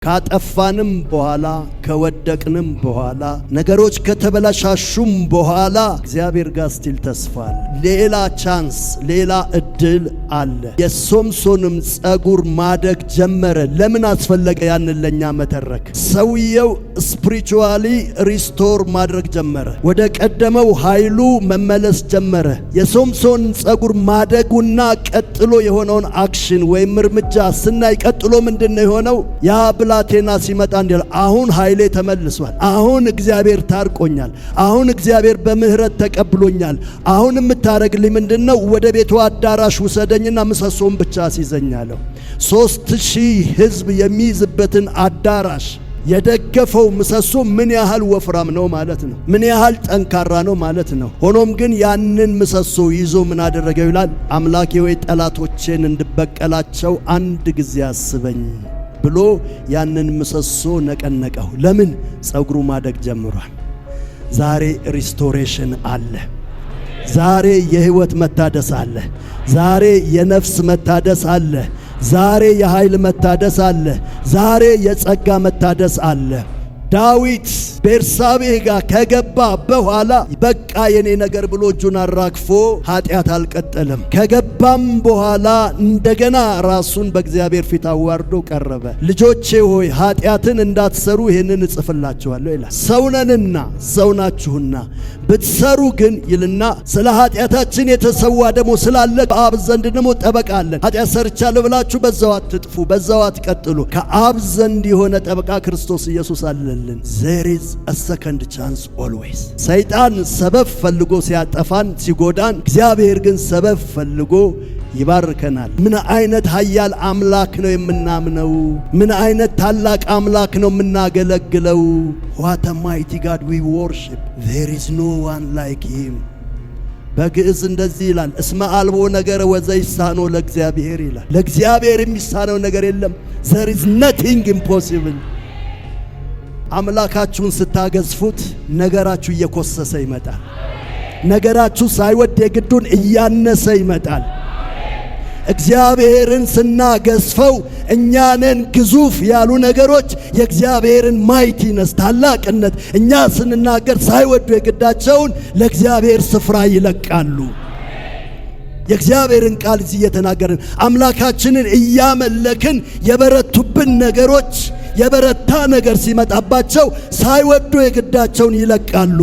ካጠፋንም በኋላ ከወደቅንም በኋላ ነገሮች ከተበላሻሹም በኋላ እግዚአብሔር ጋር ስቲል ተስፋ አለ። ሌላ ቻንስ፣ ሌላ እድል አለ። የሶምሶንም ጸጉር ማደግ ጀመረ። ለምን አስፈለገ ያንን ለኛ መተረክ? ሰውየው ስፒሪቹዋሊ ሪስቶር ማድረግ ጀመረ። ወደ ቀደመው ኃይሉ መመለስ ጀመረ። የሶምሶን ጸጉር ማደጉና ቀጥሎ የሆነውን አክሽን ወይም እርምጃ ስናይ ቀጥሎ ምንድነው የሆነው? ያ ብላቴና ሲመጣ እንዲል አሁን ኃይሌ ተመልሷል። አሁን እግዚአብሔር ታርቆኛል። አሁን እግዚአብሔር በምህረት ተቀብሎኛል። አሁን የምታረግልኝ ምንድነው? ወደ ቤቱ አዳራሽ ውሰደኝና ምሰሶን ብቻ አስይዘኛለሁ። 3000 ሕዝብ የሚይዝበትን አዳራሽ የደገፈው ምሰሶ ምን ያህል ወፍራም ነው ማለት ነው። ምን ያህል ጠንካራ ነው ማለት ነው። ሆኖም ግን ያንን ምሰሶ ይዞ ምን አደረገው ይላል? አምላኬ ወይ ጠላቶቼን እንድበቀላቸው አንድ ጊዜ አስበኝ ብሎ ያንን ምሰሶ ነቀነቀው። ለምን? ጸጉሩ ማደግ ጀምሯል። ዛሬ ሪስቶሬሽን አለ። ዛሬ የህይወት መታደስ አለ። ዛሬ የነፍስ መታደስ አለ። ዛሬ የኃይል መታደስ አለ። ዛሬ የጸጋ መታደስ አለ። ዳዊት ቤርሳቤህ ጋር ከገባ በኋላ በቃ የኔ ነገር ብሎ እጁን አራግፎ ኃጢአት አልቀጠለም። ከገባም በኋላ እንደገና ራሱን በእግዚአብሔር ፊት አዋርዶ ቀረበ። ልጆቼ ሆይ ኃጢአትን እንዳትሰሩ ይህንን እጽፍላችኋለሁ ይላል። ሰውነንና ሰውናችሁና ብትሰሩ ግን ይልና ስለ ኃጢአታችን የተሰዋ ደግሞ ስላለ በአብ ዘንድ ደግሞ ጠበቃ አለን። ኃጢአት ሰርቻለሁ ብላችሁ በዛው አትጥፉ፣ በዛው አትቀጥሉ። ከአብ ዘንድ የሆነ ጠበቃ ክርስቶስ ኢየሱስ አለን። There is a second chance always። ሰይጣን ሰበብ ፈልጎ ሲያጠፋን ሲጎዳን፣ እግዚአብሔር ግን ሰበብ ፈልጎ ይባርከናል። ምን አይነት ኃያል አምላክ ነው የምናምነው! ምን አይነት ታላቅ አምላክ ነው የምናገለግለው! What a mighty God we worship. There is no one like him። በግዕዝ እንደዚህ ይላል፣ እስመ አልቦ ነገር ወዘይሳኖ ለእግዚአብሔር ይላል። ለእግዚአብሔር የሚሳነው ነገር የለም። There is nothing impossible። አምላካችሁን ስታገዝፉት ነገራችሁ እየኮሰሰ ይመጣል። ነገራችሁ ሳይወድ የግዱን እያነሰ ይመጣል። እግዚአብሔርን ስናገዝፈው እኛንን ግዙፍ ያሉ ነገሮች የእግዚአብሔርን ማይቲነስ ታላቅነት እኛ ስንናገር ሳይወዱ የግዳቸውን ለእግዚአብሔር ስፍራ ይለቃሉ። የእግዚአብሔርን ቃል እዚህ እየተናገርን አምላካችንን እያመለክን የበረቱብን ነገሮች የበረታ ነገር ሲመጣባቸው ሳይወዱ የግዳቸውን ይለቃሉ።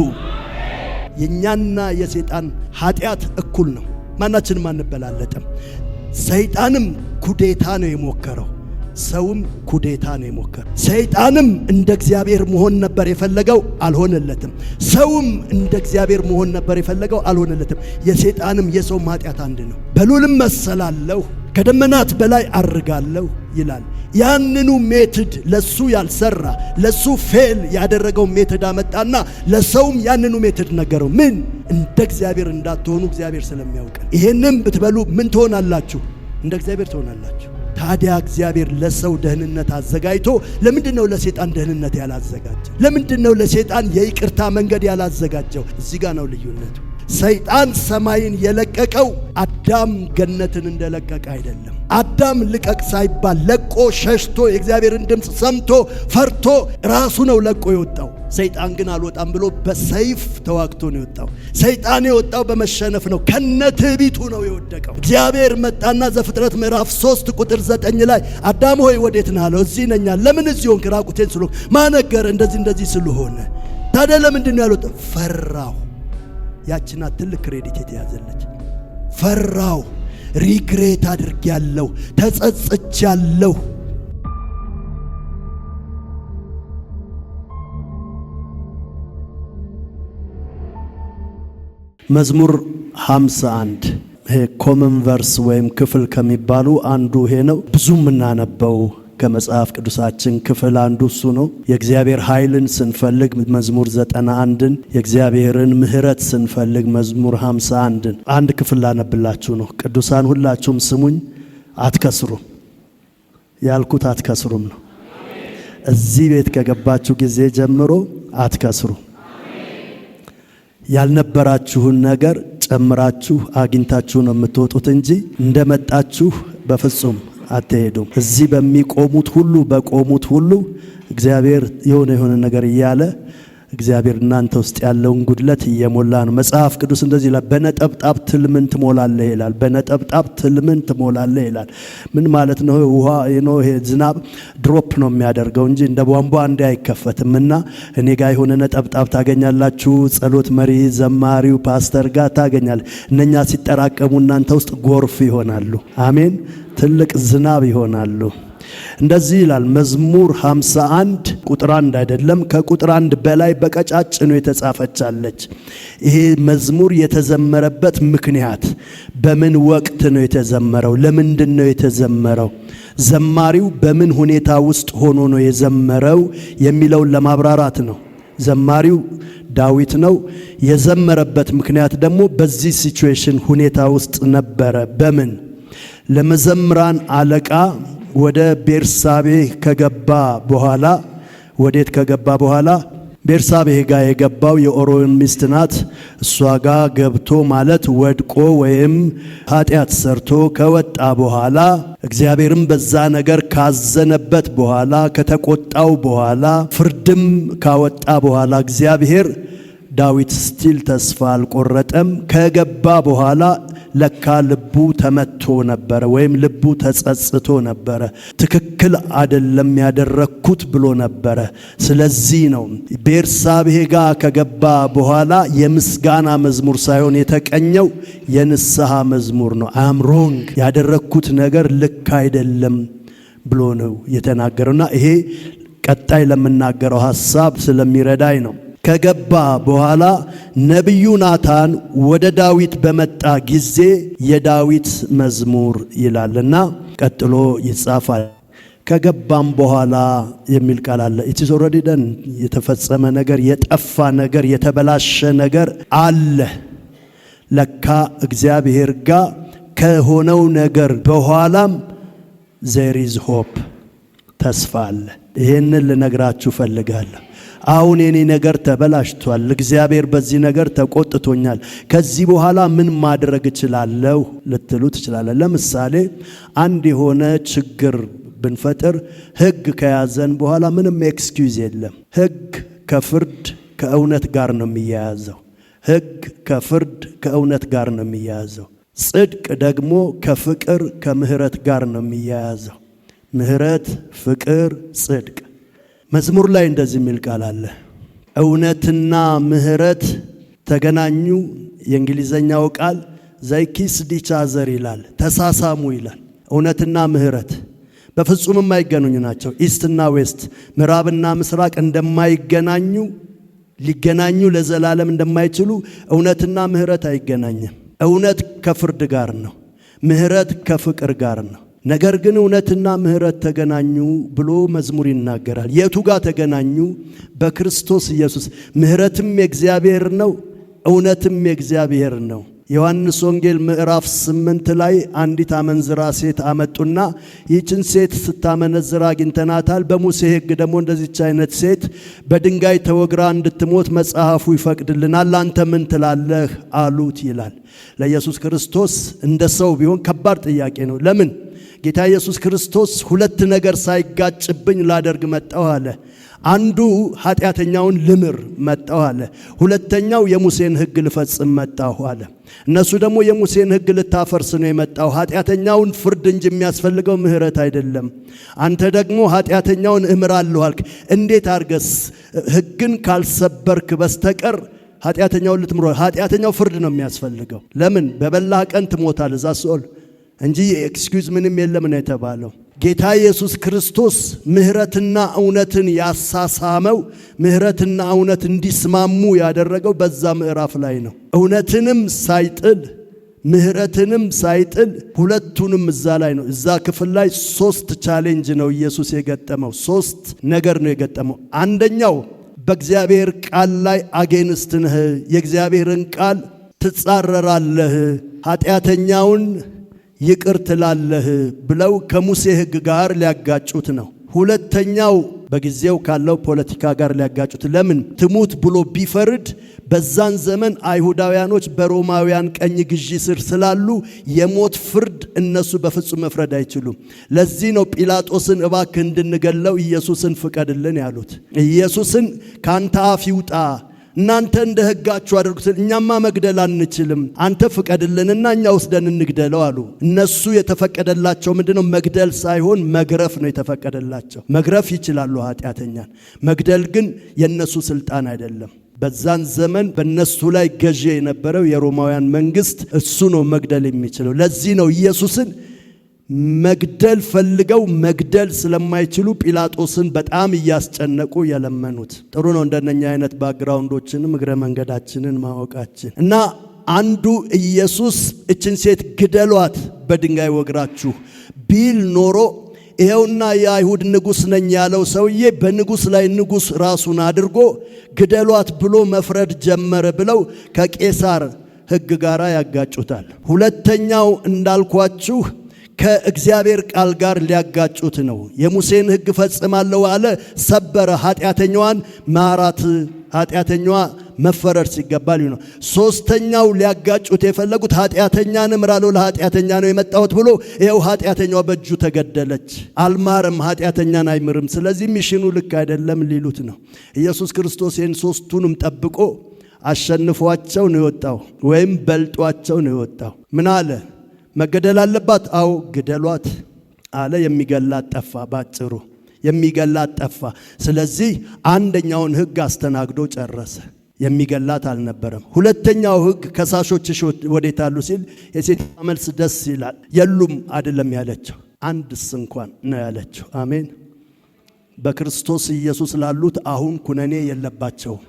የኛና የሰይጣን ኃጢአት እኩል ነው። ማናችንም አንበላለጥም። ሰይጣንም ኩዴታ ነው የሞከረው፣ ሰውም ኩዴታ ነው የሞከረው። ሰይጣንም እንደ እግዚአብሔር መሆን ነበር የፈለገው፣ አልሆነለትም። ሰውም እንደ እግዚአብሔር መሆን ነበር የፈለገው፣ አልሆነለትም። የሰይጣንም የሰውም ኃጢአት አንድ ነው። በሉልም መሰላለሁ ከደመናት በላይ አርጋለሁ ይላል። ያንኑ ሜትድ ለሱ ያልሰራ ለሱ ፌል ያደረገው ሜትድ አመጣና ለሰውም ያንኑ ሜትድ ነገረው። ምን? እንደ እግዚአብሔር እንዳትሆኑ እግዚአብሔር ስለሚያውቅ። ይሄንን ብትበሉ ምን ትሆናላችሁ? እንደ እግዚአብሔር ትሆናላችሁ። ታዲያ እግዚአብሔር ለሰው ደህንነት አዘጋጅቶ ለምንድነው ለሰይጣን ደህንነት ያላዘጋጀው? ለምንድነው ለሰይጣን የይቅርታ መንገድ ያላዘጋጀው? እዚህ ጋር ነው ልዩነቱ። ሰይጣን ሰማይን የለቀቀው አዳም ገነትን እንደለቀቀ አይደለም። አዳም ልቀቅ ሳይባል ለቆ ሸሽቶ የእግዚአብሔርን ድምፅ ሰምቶ ፈርቶ ራሱ ነው ለቆ የወጣው። ሰይጣን ግን አልወጣም ብሎ በሰይፍ ተዋግቶ ነው የወጣው። ሰይጣን የወጣው በመሸነፍ ነው። ከነትዕቢቱ ነው የወደቀው። እግዚአብሔር መጣና ዘፍጥረት ምዕራፍ 3 ቁጥር 9 ላይ አዳም ሆይ ወዴት ነህ አለው። እዚህ ነኝ። ለምን እዚህ ሆንክ? ራቁቴን ስለሆንክ። ማነገር? እንደዚህ ስለሆነ። ታዲያ ለምንድን ነው ያሉት? ፈራው። ያችና ትልቅ ክሬዲት የተያዘለች ፈራው፣ ሪግሬት አድርጌያለሁ፣ ተጸጽቻለሁ። መዝሙር 51 ይሄ ኮመን ቨርስ ወይም ክፍል ከሚባሉ አንዱ ይሄ ነው። ብዙ የምናነበው ከመጽሐፍ ቅዱሳችን ክፍል አንዱ እሱ ነው። የእግዚአብሔር ኃይልን ስንፈልግ መዝሙር 91ን፣ የእግዚአብሔርን ምሕረት ስንፈልግ መዝሙር 51ን። አንድ ክፍል ላነብላችሁ ነው። ቅዱሳን ሁላችሁም ስሙኝ። አትከስሩም ያልኩት አትከስሩም ነው። እዚህ ቤት ከገባችሁ ጊዜ ጀምሮ አትከስሩም። ያልነበራችሁን ነገር ጨምራችሁ አግኝታችሁ ነው የምትወጡት እንጂ እንደመጣችሁ በፍጹም አትሄዱም። እዚህ በሚቆሙት ሁሉ በቆሙት ሁሉ እግዚአብሔር የሆነ ነገር እያለ እግዚአብሔር እናንተ ውስጥ ያለውን ጉድለት እየሞላ ነው። መጽሐፍ ቅዱስ እንደዚህ ይላል፣ በነጠብጣብ ትልምን ትሞላለህ ይላል። በነጠብጣብ ትልምን ትሞላለህ ይላል። ምን ማለት ነው? ውሃ ይሄ ዝናብ ድሮፕ ነው የሚያደርገው እንጂ እንደ ቧንቧ አንዴ አይከፈትም። እና እኔ ጋር የሆነ ነጠብጣብ ታገኛላችሁ፣ ጸሎት መሪ ዘማሪው ፓስተር ጋር ታገኛል። እነኛ ሲጠራቀሙ እናንተ ውስጥ ጎርፍ ይሆናሉ። አሜን። ትልቅ ዝናብ ይሆናሉ። እንደዚህ ይላል መዝሙር 51 ቁጥር 1 አይደለም ከቁጥር 1 በላይ በቀጫጭኑ የተጻፈቻለች። ይሄ መዝሙር የተዘመረበት ምክንያት በምን ወቅት ነው የተዘመረው? ለምንድን ነው የተዘመረው? ዘማሪው በምን ሁኔታ ውስጥ ሆኖ ነው የዘመረው የሚለውን ለማብራራት ነው። ዘማሪው ዳዊት ነው። የዘመረበት ምክንያት ደግሞ በዚህ ሲቹዌሽን ሁኔታ ውስጥ ነበረ። በምን ለመዘምራን አለቃ ወደ ቤርሳቤህ ከገባ በኋላ ወዴት ከገባ በኋላ ቤርሳቤህ ጋር የገባው የኦሪዮን ሚስት ናት። እሷ ጋር ገብቶ ማለት ወድቆ ወይም ኃጢአት ሰርቶ ከወጣ በኋላ እግዚአብሔርም በዛ ነገር ካዘነበት በኋላ ከተቆጣው በኋላ ፍርድም ካወጣ በኋላ እግዚአብሔር ዳዊት ስቲል ተስፋ አልቆረጠም። ከገባ በኋላ ለካ ልቡ ተመቶ ነበረ ወይም ልቡ ተጸጽቶ ነበረ። ትክክል አይደለም ያደረኩት ብሎ ነበረ። ስለዚህ ነው ቤርሳቤህ ጋር ከገባ በኋላ የምስጋና መዝሙር ሳይሆን የተቀኘው የንስሐ መዝሙር ነው። አም ሮንግ ያደረኩት ነገር ልክ አይደለም ብሎ ነው የተናገረውና ይሄ ቀጣይ ለምናገረው ሐሳብ ስለሚረዳይ ነው። ከገባ በኋላ ነቢዩ ናታን ወደ ዳዊት በመጣ ጊዜ የዳዊት መዝሙር ይላልና ቀጥሎ ይጻፋል። ከገባም በኋላ የሚል ቃል አለ። ኢት ኢዝ ኦልሬዲ ደን የተፈጸመ ነገር፣ የጠፋ ነገር፣ የተበላሸ ነገር አለ። ለካ እግዚአብሔር ጋር ከሆነው ነገር በኋላም there is hope ተስፋ አለ። ይሄንን ልነግራችሁ ፈልጋለሁ። አሁን የኔ ነገር ተበላሽቷል። እግዚአብሔር በዚህ ነገር ተቆጥቶኛል። ከዚህ በኋላ ምን ማድረግ እችላለሁ ልትሉ ትችላለ። ለምሳሌ አንድ የሆነ ችግር ብንፈጥር ሕግ ከያዘን በኋላ ምንም ኤክስኪዩዝ የለም። ሕግ ከፍርድ ከእውነት ጋር ነው የሚያያዘው። ሕግ ከፍርድ ከእውነት ጋር ነው የሚያያዘው። ጽድቅ ደግሞ ከፍቅር ከምህረት ጋር ነው የሚያያዘው። ምህረት፣ ፍቅር፣ ጽድቅ። መዝሙር ላይ እንደዚህ የሚል ቃል አለ። እውነትና ምህረት ተገናኙ። የእንግሊዘኛው ቃል they kissed each other ይላል፣ ተሳሳሙ ይላል። እውነትና ምህረት በፍጹም የማይገናኙ ናቸው። ኢስትና ዌስት፣ ምዕራብና ምስራቅ እንደማይገናኙ ሊገናኙ ለዘላለም እንደማይችሉ እውነትና ምህረት አይገናኝም። እውነት ከፍርድ ጋር ነው፣ ምህረት ከፍቅር ጋር ነው። ነገር ግን እውነትና ምህረት ተገናኙ ብሎ መዝሙር ይናገራል። የቱ ጋር ተገናኙ? በክርስቶስ ኢየሱስ። ምህረትም የእግዚአብሔር ነው፣ እውነትም የእግዚአብሔር ነው። ዮሐንስ ወንጌል ምዕራፍ 8 ላይ አንዲት አመንዝራ ሴት አመጡና ይህችን ሴት ስታመነዝራ አግኝተናታል። በሙሴ ሕግ ደግሞ እንደዚች አይነት ሴት በድንጋይ ተወግራ እንድትሞት መጽሐፉ ይፈቅድልናል። አንተ ምን ትላለህ አሉት ይላል። ለኢየሱስ ክርስቶስ እንደ ሰው ቢሆን ከባድ ጥያቄ ነው። ለምን? ጌታ ኢየሱስ ክርስቶስ ሁለት ነገር ሳይጋጭብኝ ላደርግ መጣሁ አለ። አንዱ ኃጢአተኛውን ልምር መጣሁ አለ። ሁለተኛው የሙሴን ሕግ ልፈጽም መጣሁ አለ። እነሱ ደግሞ የሙሴን ሕግ ልታፈርስ ነው የመጣው፣ ኃጢአተኛውን ፍርድ እንጂ የሚያስፈልገው ምህረት አይደለም። አንተ ደግሞ ኃጢአተኛውን እምራለሁ አልክ። እንዴት አርገስ ሕግን ካልሰበርክ በስተቀር ኃጢአተኛውን ልትምሮ? ኃጢአተኛው ፍርድ ነው የሚያስፈልገው። ለምን? በበላህ ቀን ትሞታለህ እዛ ሲኦል እንጂ ኤክስኪዩዝ ምንም የለም ነው የተባለው። ጌታ ኢየሱስ ክርስቶስ ምህረትና እውነትን ያሳሳመው፣ ምህረትና እውነት እንዲስማሙ ያደረገው በዛ ምዕራፍ ላይ ነው። እውነትንም ሳይጥል ምህረትንም ሳይጥል ሁለቱንም እዛ ላይ ነው። እዛ ክፍል ላይ 3 ቻሌንጅ ነው ኢየሱስ የገጠመው። 3 ነገር ነው የገጠመው። አንደኛው በእግዚአብሔር ቃል ላይ አጌንስት ነህ፣ የእግዚአብሔርን ቃል ትጻረራለህ፣ ኃጢአተኛውን ይቅር ትላለህ ብለው ከሙሴ ሕግ ጋር ሊያጋጩት ነው። ሁለተኛው በጊዜው ካለው ፖለቲካ ጋር ሊያጋጩት። ለምን ትሙት ብሎ ቢፈርድ በዛን ዘመን አይሁዳውያኖች በሮማውያን ቀኝ ግዢ ስር ስላሉ የሞት ፍርድ እነሱ በፍጹም መፍረድ አይችሉም። ለዚህ ነው ጲላጦስን እባክህ እንድንገለው ኢየሱስን ፍቀድልን ያሉት። ኢየሱስን ካንተ አፍ ይውጣ፣ እናንተ እንደ ሕጋችሁ አድርጉት፣ እኛማ መግደል አንችልም፣ አንተ ፍቀድልንና እኛ ወስደን እንግደለው አሉ። እነሱ የተፈቀደላቸው ምንድነው? መግደል ሳይሆን መግረፍ ነው የተፈቀደላቸው። መግረፍ ይችላሉ ኃጢአተኛን፣ መግደል ግን የነሱ ስልጣን አይደለም። በዛን ዘመን በነሱ ላይ ገዢ የነበረው የሮማውያን መንግስት እሱ ነው መግደል የሚችለው። ለዚህ ነው ኢየሱስን መግደል ፈልገው መግደል ስለማይችሉ ጲላጦስን በጣም እያስጨነቁ የለመኑት። ጥሩ ነው እንደነኛ አይነት ባክግራውንዶችንም እግረ መንገዳችንን ማወቃችን። እና አንዱ ኢየሱስ እችን ሴት ግደሏት በድንጋይ ወግራችሁ ቢል ኖሮ ይሄውና የአይሁድ ንጉስ ነኝ ያለው ሰውዬ በንጉስ ላይ ንጉስ ራሱን አድርጎ ግደሏት ብሎ መፍረድ ጀመረ ብለው ከቄሳር ሕግ ጋር ያጋጩታል። ሁለተኛው እንዳልኳችሁ ከእግዚአብሔር ቃል ጋር ሊያጋጩት ነው። የሙሴን ሕግ ፈጽማለሁ አለ፣ ሰበረ። ኃጢአተኛዋን ማራት፣ ኃጢአተኛዋ መፈረድ ሲገባል ነው። ሶስተኛው ሊያጋጩት የፈለጉት ኃጢአተኛን እምራለሁ ለኃጢአተኛ ነው የመጣሁት ብሎ ይኸው ኃጢአተኛዋ በእጁ ተገደለች። አልማርም፣ ኃጢአተኛን አይምርም፣ ስለዚህ ሚሽኑ ልክ አይደለም ሊሉት ነው። ኢየሱስ ክርስቶስ ይህን ሶስቱንም ጠብቆ አሸንፏቸው ነው የወጣው፣ ወይም በልጧቸው ነው የወጣው። ምን አለ? መገደል አለባት? አዎ ግደሏት አለ። የሚገላት ጠፋ። ባጭሩ የሚገላት ጠፋ። ስለዚህ አንደኛውን ሕግ አስተናግዶ ጨረሰ። የሚገላት አልነበረም። ሁለተኛው ሕግ ከሳሾችሽ ወዴት አሉ ሲል የሴት መልስ ደስ ይላል። የሉም አይደለም ያለችው፣ አንድስ እንኳን ነው ያለችው። አሜን። በክርስቶስ ኢየሱስ ላሉት አሁን ኩነኔ የለባቸውም።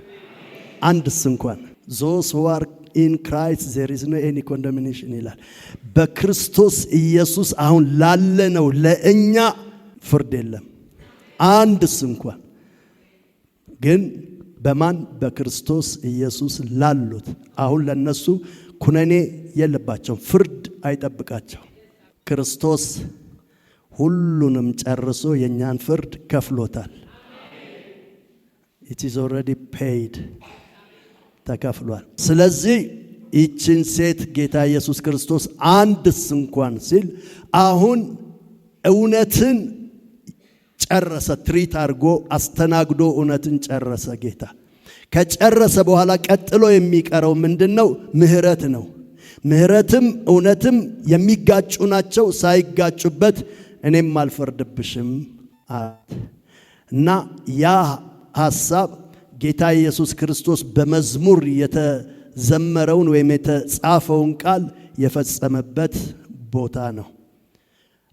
አንድስ እንኳን those who are in Christ there is no any condemnation ይላል። በክርስቶስ ኢየሱስ አሁን ላለነው ለእኛ ፍርድ የለም አንድስ እንኳን። ግን በማን? በክርስቶስ ኢየሱስ ላሉት አሁን ለነሱ ኩነኔ የለባቸውም፣ ፍርድ አይጠብቃቸው። ክርስቶስ ሁሉንም ጨርሶ የኛን ፍርድ ከፍሎታል። it is already paid፣ ተከፍሏል። ስለዚህ ይችን ሴት ጌታ ኢየሱስ ክርስቶስ አንድስ እንኳን ሲል አሁን እውነትን ጨረሰ። ትሪት አድርጎ አስተናግዶ እውነትን ጨረሰ። ጌታ ከጨረሰ በኋላ ቀጥሎ የሚቀረው ምንድነው? ምህረት ነው። ምህረትም እውነትም የሚጋጩ ናቸው። ሳይጋጩበት እኔም አልፈርድብሽም እና ያ ሐሳብ ጌታ ኢየሱስ ክርስቶስ በመዝሙር የተዘመረውን ወይም የተጻፈውን ቃል የፈጸመበት ቦታ ነው።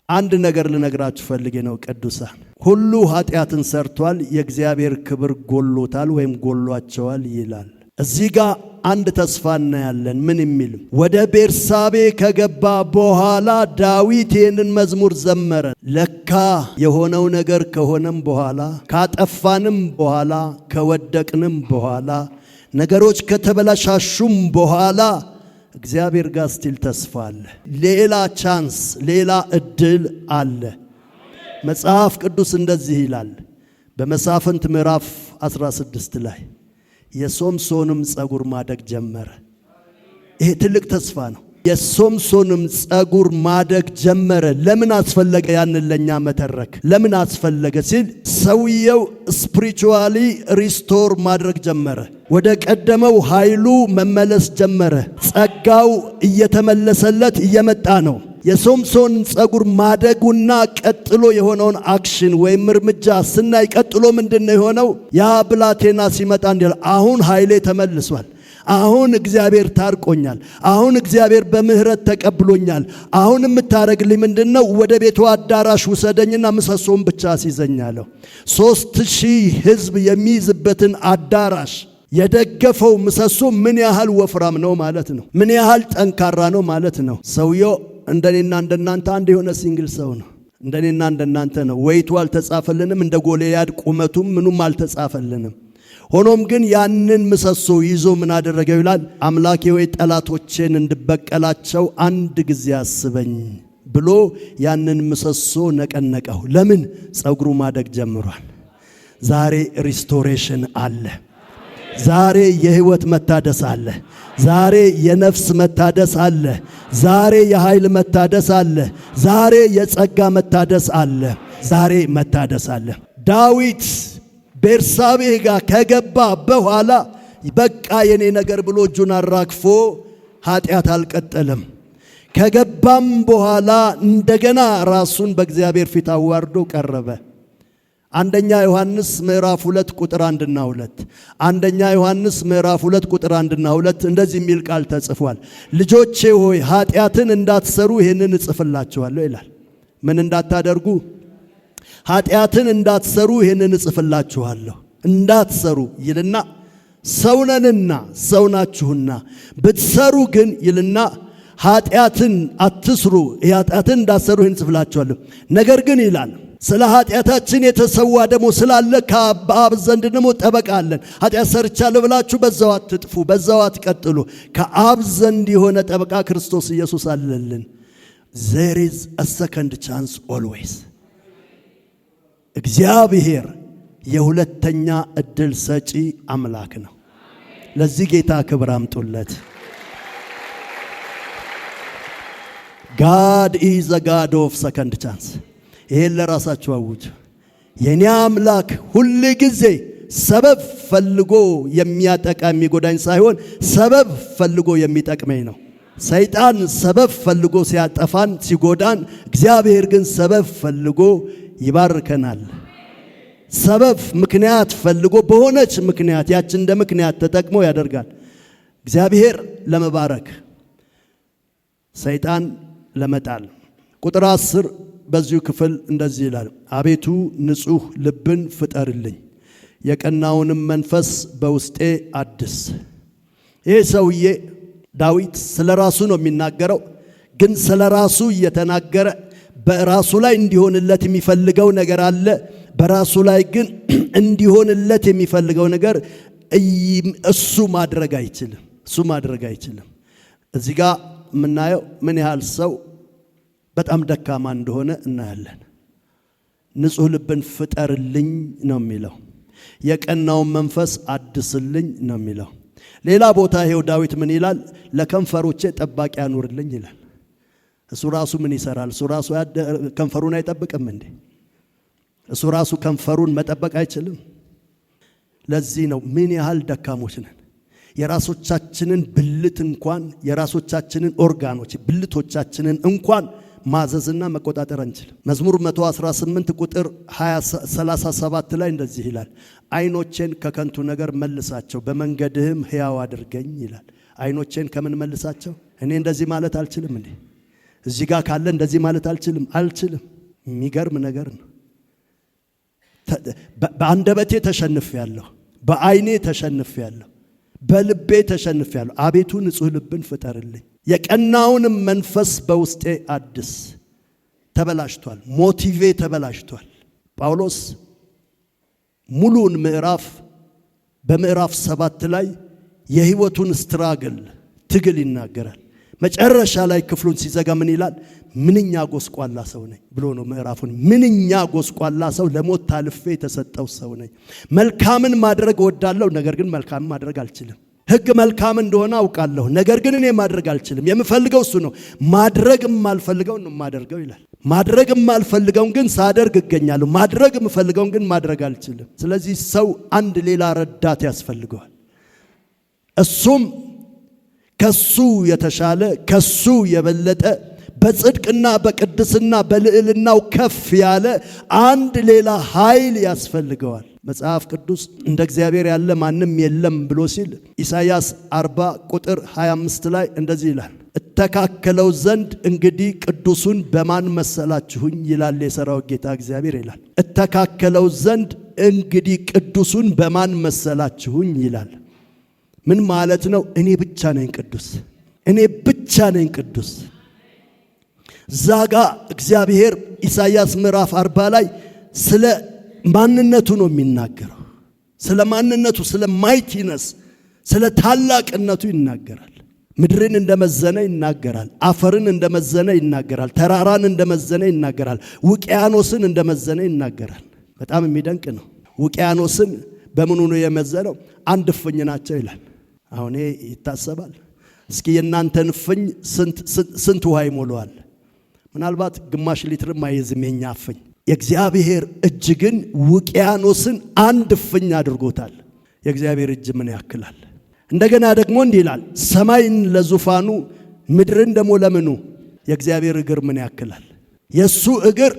አንድ ነገር ልነግራችሁ ፈልጌ ነው። ቅዱሳን ሁሉ ኃጢአትን ሰርቷል፣ የእግዚአብሔር ክብር ጎሎታል ወይም ጎሏቸዋል ይላል። እዚህ ጋር አንድ ተስፋ እናያለን። ምን የሚል? ወደ ቤርሳቤ ከገባ በኋላ ዳዊት ይህንን መዝሙር ዘመረ። ለካ የሆነው ነገር ከሆነም በኋላ ካጠፋንም በኋላ ከወደቅንም በኋላ ነገሮች ከተበላሻሹም በኋላ እግዚአብሔር ጋር ስቲል ተስፋ አለ። ሌላ ቻንስ፣ ሌላ እድል አለ። መጽሐፍ ቅዱስ እንደዚህ ይላል በመሳፍንት ምዕራፍ 16 ላይ የሶምሶንም ጸጉር ማደግ ጀመረ። ይሄ ትልቅ ተስፋ ነው። የሶምሶንም ጸጉር ማደግ ጀመረ። ለምን አስፈለገ? ያንን ለኛ መተረክ ለምን አስፈለገ ሲል ሰውየው ስፒሪቹዋሊ ሪስቶር ማድረግ ጀመረ። ወደ ቀደመው ኃይሉ መመለስ ጀመረ። ጸጋው እየተመለሰለት እየመጣ ነው። የሶምሶን ጸጉር ማደጉና ቀጥሎ የሆነውን አክሽን ወይም እርምጃ ስናይ ቀጥሎ ምንድነው የሆነው? ያ ብላቴና ሲመጣ እንዲል አሁን ኃይሌ ተመልሷል። አሁን እግዚአብሔር ታርቆኛል። አሁን እግዚአብሔር በምህረት ተቀብሎኛል። አሁን የምታረግልኝ ምንድነው? ወደ ቤቱ አዳራሽ ውሰደኝና ምሰሶን ብቻ አስይዘኛለሁ። 3000 ሕዝብ የሚይዝበትን አዳራሽ የደገፈው ምሰሶ ምን ያህል ወፍራም ነው ማለት ነው። ምን ያህል ጠንካራ ነው ማለት ነው። ሰውየው እንደኔና እንደናንተ አንድ የሆነ ሲንግል ሰው ነው። እንደኔና እንደናንተ ነው። ወይቱ አልተጻፈልንም። እንደ ጎልያድ ቁመቱም ምኑም አልተጻፈልንም። ሆኖም ግን ያንን ምሰሶ ይዞ ምን አደረገው ይላል? አምላኬ ሆይ ጠላቶቼን እንድበቀላቸው አንድ ጊዜ አስበኝ ብሎ ያንን ምሰሶ ነቀነቀው። ለምን? ጸጉሩ ማደግ ጀምሯል። ዛሬ ሪስቶሬሽን አለ። ዛሬ የህይወት መታደስ አለ። ዛሬ የነፍስ መታደስ አለ። ዛሬ የኃይል መታደስ አለ። ዛሬ የጸጋ መታደስ አለ። ዛሬ መታደስ አለ። ዳዊት ቤርሳቤህ ጋር ከገባ በኋላ በቃ የኔ ነገር ብሎ እጁን አራግፎ ኃጢአት አልቀጠለም። ከገባም በኋላ እንደገና ራሱን በእግዚአብሔር ፊት አዋርዶ ቀረበ። አንደኛ ዮሐንስ ምዕራፍ 2 ቁጥር 1 እና 2 አንደኛ ዮሐንስ ምዕራፍ 2 ቁጥር 1 እና 2 እንደዚህ የሚል ቃል ተጽፏል። ልጆቼ ሆይ ኃጢአትን እንዳትሰሩ ይህንን እጽፍላችኋለሁ ይላል። ምን እንዳታደርጉ? ኃጢአትን እንዳትሰሩ ይህንን እጽፍላችኋለሁ። እንዳትሰሩ ይልና ሰውነንና ሰውናችሁና ብትሰሩ ግን ይልና ኃጢአትን አትስሩ፣ ኃጢአትን እንዳትሰሩ ይህን እጽፍላችኋለሁ። ነገር ግን ይላል ስለ ኃጢአታችን የተሰዋ ደግሞ ስላለ ከአብ ዘንድ ደግሞ ጠበቃ አለን። ኃጢአት ሰርቻለሁ ብላችሁ በዛው አትጥፉ፣ በዛው አትቀጥሉ። ከአብ ዘንድ የሆነ ጠበቃ ክርስቶስ ኢየሱስ አለልን። there is a second chance always። እግዚአብሔር የሁለተኛ እድል ሰጪ አምላክ ነው። ለዚህ ጌታ ክብር አምጡለት። God is a God of second chance። ይሄን ለራሳችሁ አውጁ። የኔ አምላክ ሁሉ ጊዜ ሰበብ ፈልጎ የሚያጠቃ የሚጎዳኝ ሳይሆን ሰበብ ፈልጎ የሚጠቅመኝ ነው። ሰይጣን ሰበብ ፈልጎ ሲያጠፋን ሲጎዳን፣ እግዚአብሔር ግን ሰበብ ፈልጎ ይባርከናል። ሰበብ ምክንያት ፈልጎ በሆነች ምክንያት ያችን እንደ ምክንያት ተጠቅሞ ያደርጋል። እግዚአብሔር ለመባረክ ሰይጣን ለመጣል። ቁጥር 10 በዚሁ ክፍል እንደዚህ ይላል፣ አቤቱ ንጹሕ ልብን ፍጠርልኝ፣ የቀናውንም መንፈስ በውስጤ አድስ። ይህ ሰውዬ ዳዊት ስለ ራሱ ነው የሚናገረው፣ ግን ስለ ራሱ እየተናገረ በራሱ ላይ እንዲሆንለት የሚፈልገው ነገር አለ። በራሱ ላይ ግን እንዲሆንለት የሚፈልገው ነገር እሱ ማድረግ አይችልም። እዚህ ጋር የምናየው ምን ያህል ሰው በጣም ደካማ እንደሆነ እናያለን። ንጹሕ ልብን ፍጠርልኝ ነው የሚለው፣ የቀናውን መንፈስ አድስልኝ ነው የሚለው። ሌላ ቦታ ይሄው ዳዊት ምን ይላል? ለከንፈሮቼ ጠባቂ አኑርልኝ ይላል። እሱ ራሱ ምን ይሰራል? እሱ ራሱ ከንፈሩን አይጠብቅም እንዴ? እሱ ራሱ ከንፈሩን መጠበቅ አይችልም? ለዚህ ነው ምን ያህል ደካሞች ነን። የራሶቻችንን ብልት እንኳን የራሶቻችንን ኦርጋኖች ብልቶቻችንን እንኳን ማዘዝና መቆጣጠር አንችልም። መዝሙር 118 ቁጥር 37 ላይ እንደዚህ ይላል፣ አይኖቼን ከከንቱ ነገር መልሳቸው፣ በመንገድህም ሕያው አድርገኝ ይላል። አይኖቼን ከምን መልሳቸው? እኔ እንደዚህ ማለት አልችልም እንዴ? እዚህ ጋር ካለ እንደዚህ ማለት አልችልም። የሚገርም ነገር ነው። በአንደበቴ ተሸንፌያለሁ፣ በአይኔ ተሸንፌያለሁ፣ በልቤ ተሸንፌያለሁ። አቤቱ ንጹሕ ልብን ፍጠርልኝ፣ የቀናውንም መንፈስ በውስጤ አድስ። ተበላሽቷል፣ ሞቲቬ ተበላሽቷል። ጳውሎስ ሙሉን ምዕራፍ በምዕራፍ 7 ላይ የህይወቱን ስትራግል ትግል ይናገራል። መጨረሻ ላይ ክፍሉን ሲዘጋ ምን ይላል? ምንኛ ጎስቋላ ሰው ነኝ ብሎ ነው ምዕራፉን። ምንኛ ጎስቋላ ሰው፣ ለሞት ታልፌ የተሰጠው ሰው ነኝ። መልካምን ማድረግ እወዳለሁ፣ ነገር ግን መልካምን ማድረግ አልችልም። ሕግ መልካም እንደሆነ አውቃለሁ፣ ነገር ግን እኔ ማድረግ አልችልም። የምፈልገው እሱ ነው፣ ማድረግ የማልፈልገው ነው ማደርገው ይላል። ማድረግ የማልፈልገውን ግን ሳደርግ እገኛለሁ፣ ማድረግ የምፈልገውን ግን ማድረግ አልችልም። ስለዚህ ሰው አንድ ሌላ ረዳት ያስፈልገዋል። እሱም ከሱ የተሻለ ከሱ የበለጠ በጽድቅና በቅድስና በልዕልናው ከፍ ያለ አንድ ሌላ ኃይል ያስፈልገዋል። መጽሐፍ ቅዱስ እንደ እግዚአብሔር ያለ ማንም የለም ብሎ ሲል ኢሳይያስ 40 ቁጥር 25 ላይ እንደዚህ ይላል፣ እተካከለው ዘንድ እንግዲህ ቅዱሱን በማን መሰላችሁኝ ይላል የሠራዊት ጌታ እግዚአብሔር ይላል። እተካከለው ዘንድ እንግዲህ ቅዱሱን በማን መሰላችሁኝ ይላል። ምን ማለት ነው? እኔ ብቻ ነኝ ቅዱስ፣ እኔ ብቻ ነኝ ቅዱስ። ዛጋ እግዚአብሔር ኢሳይያስ ምዕራፍ 40 ላይ ስለ ማንነቱ ነው የሚናገረው። ስለ ማንነቱ፣ ስለ ማይቲነስ፣ ስለ ታላቅነቱ ይናገራል። ምድርን እንደመዘነ ይናገራል። አፈርን እንደመዘነ ይናገራል። ተራራን እንደመዘነ ይናገራል። ውቅያኖስን እንደመዘነ ይናገራል። በጣም የሚደንቅ ነው። ውቅያኖስን በምኑ ነው የመዘነው? አንድ እፍኝ ናቸው ይላል። አሁን ይታሰባል። እስኪ የእናንተን እፍኝ ስንት ውሃ ይሞላዋል? ምናልባት ግማሽ ሊትርም አይዝም የኛ እፍኝ። የእግዚአብሔር እጅ ግን ውቅያኖስን አንድ እፍኝ አድርጎታል። የእግዚአብሔር እጅ ምን ያክላል? እንደገና ደግሞ እንዲህ ይላል፣ ሰማይን ለዙፋኑ ምድርን ደግሞ ለምኑ? የእግዚአብሔር እግር ምን ያክላል? የሱ እግር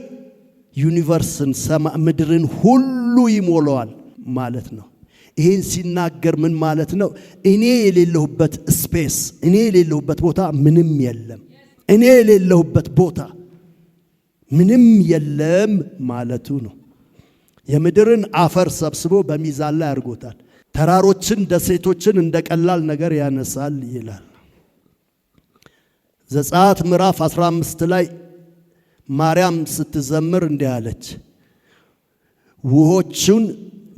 ዩኒቨርስን ምድርን ሁሉ ይሞላዋል ማለት ነው። ይሄን ሲናገር ምን ማለት ነው? እኔ የሌለሁበት ስፔስ፣ እኔ የሌለሁበት ቦታ ምንም የለም። እኔ የሌለሁበት ቦታ ምንም የለም ማለቱ ነው። የምድርን አፈር ሰብስቦ በሚዛን ላይ አድርጎታል። ተራሮችን ደሴቶችን እንደ ቀላል ነገር ያነሳል ይላል። ዘጸአት ምዕራፍ 15 ላይ ማርያም ስትዘምር እንዲህ አለች፣ ውሆቹን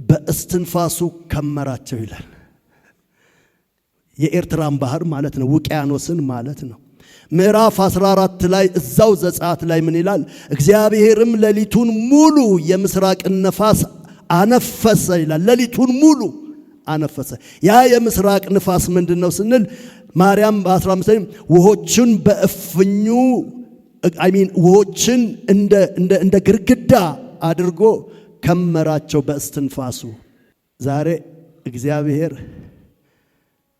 በእስትንፋሱ ከመራቸው ይላል። የኤርትራን ባህር ማለት ነው፣ ውቅያኖስን ማለት ነው። ምዕራፍ 14 ላይ እዛው ዘጸአት ላይ ምን ይላል? እግዚአብሔርም ሌሊቱን ሙሉ የምስራቅን ነፋስ አነፈሰ ይላል። ሌሊቱን ሙሉ አነፈሰ። ያ የምስራቅ ንፋስ ምንድነው ስንል ማርያም በ15 ውሆችን በእፍኙ ውሆችን እንደ ግርግዳ አድርጎ ከመራቸው በእስትንፋሱ። ዛሬ እግዚአብሔር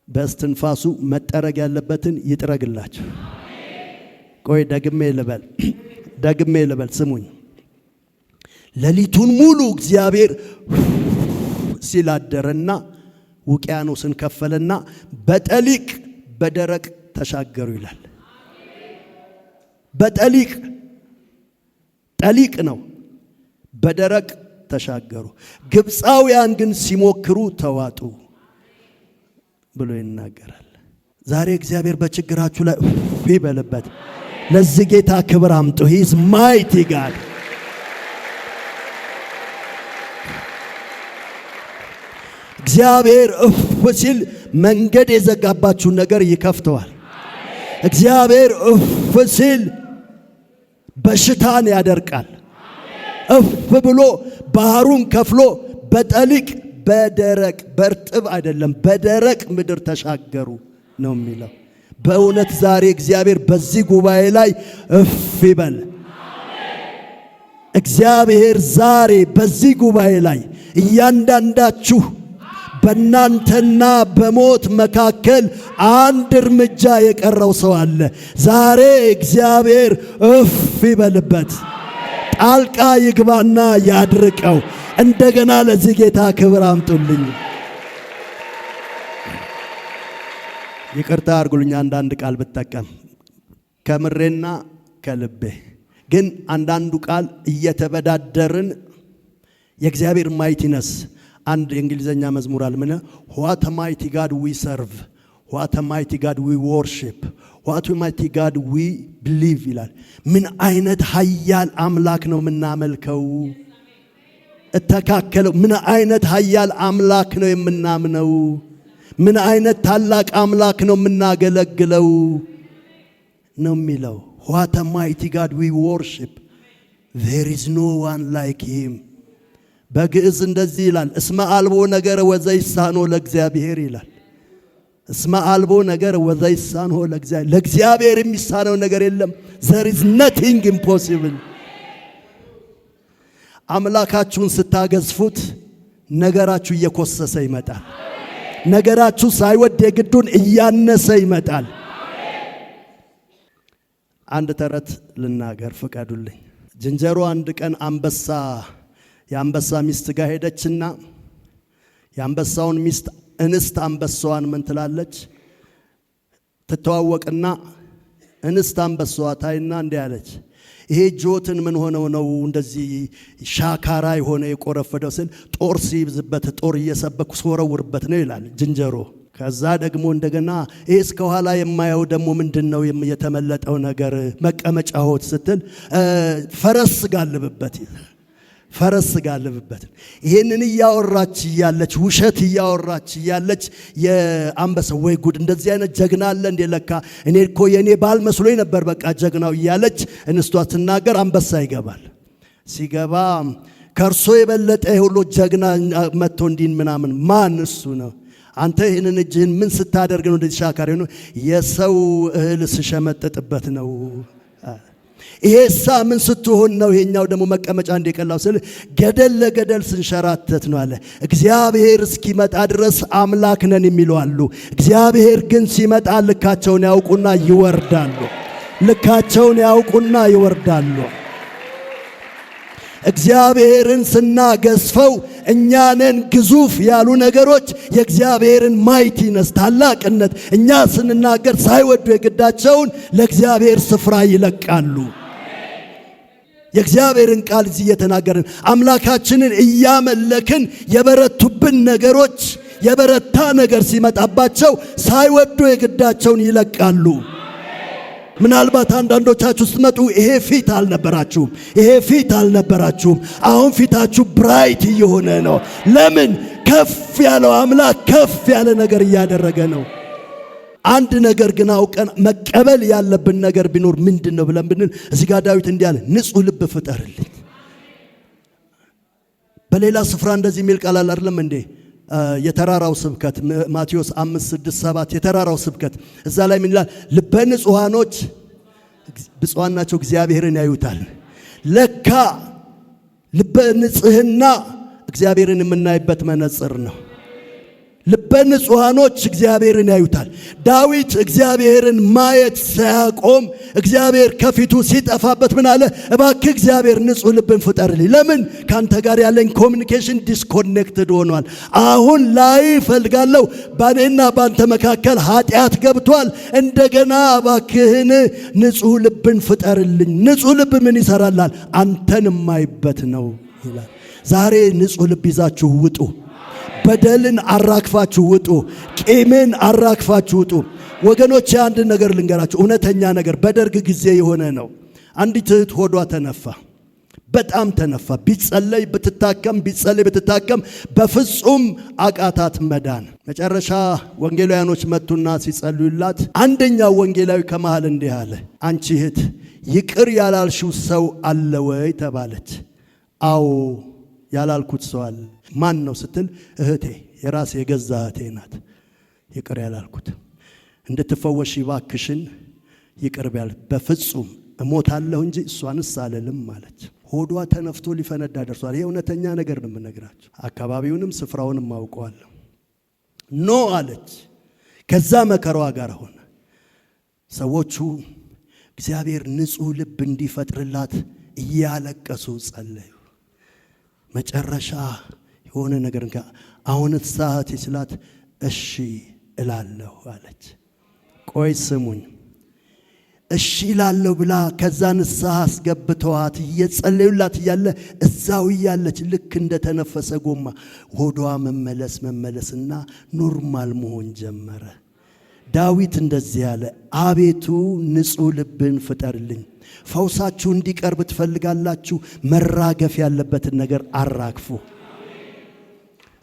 በእስትንፋሱ መጠረግ ያለበትን ይጥረግላችሁ። ቆይ ደግሜ ልበል ስሙኝ። ሌሊቱን ሙሉ እግዚአብሔር ሲላደረና ውቅያኖስን ከፈለና በጠሊቅ በደረቅ ተሻገሩ ይላል። ጠሊቅ ነው፣ በደረቅ ተሻገሩ። ግብፃውያን ግን ሲሞክሩ ተዋጡ ብሎ ይናገራል። ዛሬ እግዚአብሔር በችግራችሁ ላይ ይበልበት። ለዚህ ጌታ ክብር አምጡ። he is mighty God። እግዚአብሔር እፍ ሲል መንገድ የዘጋባችሁን ነገር ይከፍተዋል። እግዚአብሔር እፍ ሲል በሽታን ያደርቃል። እፍ ብሎ ባህሩን ከፍሎ በጠሊቅ በደረቅ በርጥብ አይደለም በደረቅ ምድር ተሻገሩ ነው የሚለው። በእውነት ዛሬ እግዚአብሔር በዚህ ጉባኤ ላይ እፍ ይበል። እግዚአብሔር ዛሬ በዚህ ጉባኤ ላይ እያንዳንዳችሁ በእናንተና በሞት መካከል አንድ እርምጃ የቀረው ሰው አለ። ዛሬ እግዚአብሔር እፍ ይበልበት፣ ጣልቃ ይግባና ያድርቀው። እንደገና ለዚህ ጌታ ክብር አምጡልኝ። ይቅርታ አድርጉልኝ አንዳንድ ቃል ብጠቀም ከምሬና ከልቤ። ግን አንዳንዱ ቃል እየተበዳደርን የእግዚአብሔር ማይቲነስ አንድ የእንግሊዘኛ መዝሙር አለ። ምን what a mighty God we serve, what a mighty God we worship, what a mighty God we believe ይላል። ምን አይነት ኃያል አምላክ ነው የምናመልከው? እተካከለው ምን አይነት ኃያል አምላክ ነው የምናምነው? ምን አይነት ታላቅ አምላክ ነው የምናገለግለው ነው የሚለው። what a mighty God we worship, there is no one like him። በግዕዝ እንደዚህ ይላል፣ እስመ አልቦ ነገር ወዘይሳኖ ለእግዚአብሔር ይላል። እስመ አልቦ ነገር ወዘይሳኖ ለእግዚአብሔር፣ ለእግዚአብሔር የሚሳነው ነገር የለም። there is nothing impossible። አምላካችሁን ስታገዝፉት ነገራችሁ እየኮሰሰ ይመጣል። ነገራችሁ ሳይወድ የግዱን እያነሰ ይመጣል። አንድ ተረት ልናገር ፍቀዱልኝ። ዝንጀሮ አንድ ቀን የአንበሳ ሚስት ጋር ሄደችና የአንበሳውን ሚስት እንስት አንበሳዋን ምን ትላለች? ትተዋወቅና እንስት አንበሳዋ ታይና እንዲህ አለች፣ ይሄ ጆትን ምን ሆነው ነው እንደዚህ ሻካራ የሆነ የቆረፈደው ስል ጦር ሲይዝበት ጦር እየሰበኩ ስወረውርበት ነው ይላል ዝንጀሮ። ከዛ ደግሞ እንደገና ይሄስ ከኋላ የማየው ደግሞ ምንድነው የተመለጠው ነገር መቀመጫዎት ስትል ፈረስ ጋልብበት። ይሄንን እያወራች እያለች ውሸት እያወራች እያለች የአንበሳው ወይ ጉድ እንደዚህ አይነት ጀግና አለ እንደ ለካ እኔ እኮ የኔ ባል መስሎኝ ነበር በቃ ጀግናው እያለች እንስቷ ትናገር። አንበሳ ይገባል። ሲገባ ከእርሶ የበለጠ ሁሉ ጀግና መጥቶ እንዲን ምናምን ማን እሱ ነው? አንተ ይህንን እጅህን ምን ስታደርግ ነው እንደዚህ ሻካሪ ነው? የሰው እህል ስሸመጥጥበት ነው። ይሄሳ ምን ስትሆን ነው? ይሄኛው ደግሞ መቀመጫ እንደቀላው ስለ ገደል ለገደል ስንሸራተት ነው አለ። እግዚአብሔር እስኪመጣ ድረስ አምላክ ነን የሚሉ አሉ። እግዚአብሔር ግን ሲመጣ ልካቸውን ያውቁና ይወርዳሉ። ልካቸውን ያውቁና ይወርዳሉ። እግዚአብሔርን ስናገዝፈው እኛንን ግዙፍ ያሉ ነገሮች የእግዚአብሔርን ማይቲነስ ታላቅነት እኛ ስንናገር ሳይወዱ የግዳቸውን ለእግዚአብሔር ስፍራ ይለቃሉ። የእግዚአብሔርን ቃል እዚህ እየተናገርን አምላካችንን እያመለክን የበረቱብን ነገሮች የበረታ ነገር ሲመጣባቸው ሳይወዱ የግዳቸውን ይለቃሉ። ምናልባት አንዳንዶቻችሁ ስትመጡ ይሄ ፊት አልነበራችሁም፣ ይሄ ፊት አልነበራችሁም። አሁን ፊታችሁ ብራይት እየሆነ ነው። ለምን? ከፍ ያለው አምላክ ከፍ ያለ ነገር እያደረገ ነው። አንድ ነገር ግን አውቀን መቀበል ያለብን ነገር ቢኖር ምንድነው ብለን ብንል እዚህ ጋር ዳዊት እንዲህ አለ፣ ንጹህ ልብ ፍጠርልኝ። በሌላ ስፍራ እንደዚህ የሚል ቃል አለ አይደለም እንዴ? የተራራው ስብከት ማቴዎስ 5:6-7 የተራራው ስብከት እዛ ላይ ምን ይላል? ልበ ንጹሃኖች ብፁዓን ናቸው እግዚአብሔርን ያዩታል። ለካ ልበ ንጽህና እግዚአብሔርን የምናይበት መነጽር ነው። ልበ ንጹሃኖች እግዚአብሔርን ያዩታል። ዳዊት እግዚአብሔርን ማየት ሳያቆም እግዚአብሔር ከፊቱ ሲጠፋበት ምን አለ? እባክህ እግዚአብሔር ንጹህ ልብን ፍጠርልኝ። ለምን? ካንተ ጋር ያለኝ ኮሚኒኬሽን ዲስኮኔክትድ ሆኗል። አሁን ላይ ፈልጋለሁ፣ ባኔና ባንተ መካከል ኃጢአት ገብቷል። እንደገና እባክህን ንጹህ ልብን ፍጠርልኝ። ንጹህ ልብ ምን ይሰራላል? አንተን የማይበት ነው ይላል። ዛሬ ንጹህ ልብ ይዛችሁ ውጡ። በደልን አራክፋችሁ ውጡ። ቂምን አራክፋችሁ ውጡ። ወገኖች አንድ ነገር ልንገራችሁ፣ እውነተኛ ነገር በደርግ ጊዜ የሆነ ነው። አንዲት እህት ሆዷ ተነፋ፣ በጣም ተነፋ። ቢጸለይ ብትታከም በፍጹም አቃታት መዳን። መጨረሻ ወንጌላውያኖች መጡና ሲጸልዩላት አንደኛው ወንጌላዊ ከመሃል እንዲህ አለ፣ አንቺ እህት ይቅር ያላልሽው ሰው አለ ወይ ተባለች። አዎ ያላልኩት ሰው አለ። ማን ነው ስትል እህቴ፣ የራሴ የገዛ እህቴ ናት ይቅር ያላልኩት። እንድትፈወሽ ይባክሽን ይቅር ቢያል በፍጹም እሞታለሁ እንጂ እሷንስ አልልም ማለች። ሆዷ ተነፍቶ ሊፈነዳ ደርሷል። ይሄ እውነተኛ ነገር ነው የምነግራችሁ። አካባቢውንም ስፍራውንም አውቀዋለሁ። ኖ አለች። ከዛ መከራዋ ጋር ሆነ። ሰዎቹ እግዚአብሔር ንጹህ ልብ እንዲፈጥርላት እያለቀሱ ጸለዩ። መጨረሻ የሆነ ነገር አሁን ሰዓት ይችላል እሺ እላለሁ አለች። ቆይ ስሙኝ፣ እሺ እላለሁ ብላ ከዛ ንስሐ አስገብተዋት እየጸለዩላት እያለ እዛው እያለች ልክ እንደተነፈሰ ጎማ ሆዷ መመለስና ኖርማል መሆን ጀመረ። ዳዊት እንደዚህ ያለ፣ አቤቱ ንጹህ ልብን ፍጠርልኝ። ፈውሳችሁ እንዲቀርብ ትፈልጋላችሁ? መራገፍ ያለበትን ነገር አራግፉ።